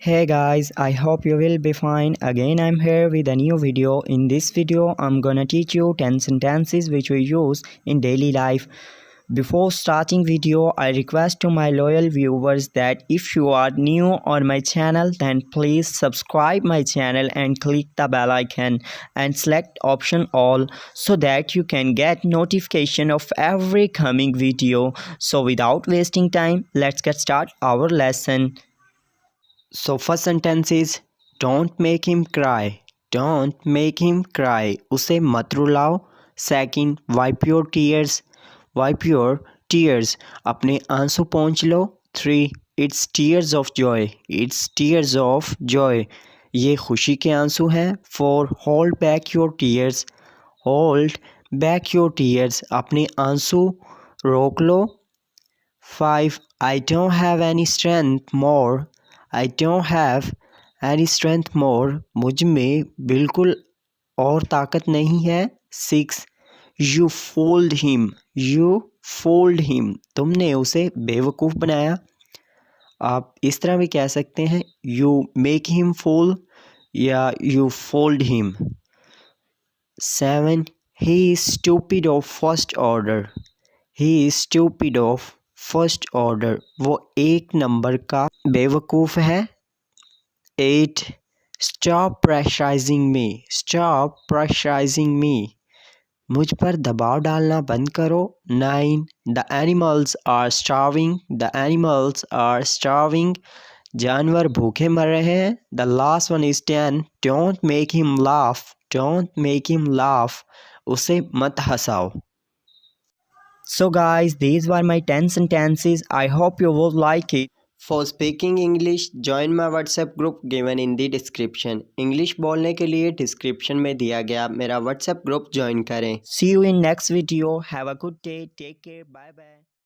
Hey guys, I hope you will be fine. Again, I'm here with a new video. In this video, I'm gonna teach you 10 sentences which we use in daily life. Before starting video, I request to my loyal viewers that if you are new on my channel, then please subscribe my channel and click the bell icon and select option all so that you can get notification of every coming video. So without wasting time, let's get start our lesson. So first sentence is don't make him cry. Don't make him cry. उसे मत रुलाओ. Second, wipe your tears. Wipe your tears. अपने आंसू पोंछ लो. 3. It's tears of joy. It's tears of joy. ये खुशी के आंसू हैं. 4. Hold back your tears. Hold back your tears. अपने आंसू रोक लो. 5. I don't have any strength more. I don't have any strength more. मुझ में बिल्कुल और ताकत नहीं है. 6. You fooled him. You fooled him. तुमने उसे बेवकूफ़ बनाया. आप इस तरह भी कह सकते हैं You make him fool या You fooled him. 7. He is stupid of first order. He is stupid of first order. वो एक नंबर का बेवकूफ़ है. 8. Stop pressurising me. Stop pressurising me. मुझ पर दबाव डालना बंद करो. 9. The animals are starving. The animals are starving. जानवर भूखे मर रहे हैं. The last one is 10. Don't make him laugh. Don't make him laugh. उसे मत हंसाओ. So guys, these were my 10 sentences. I hope you will like it. For speaking English, join my WhatsApp group given in the description. English बोलने के लिए description में दिया गया मेरा WhatsApp group join करें. See you in next video. Have a good day. Take care. Bye bye.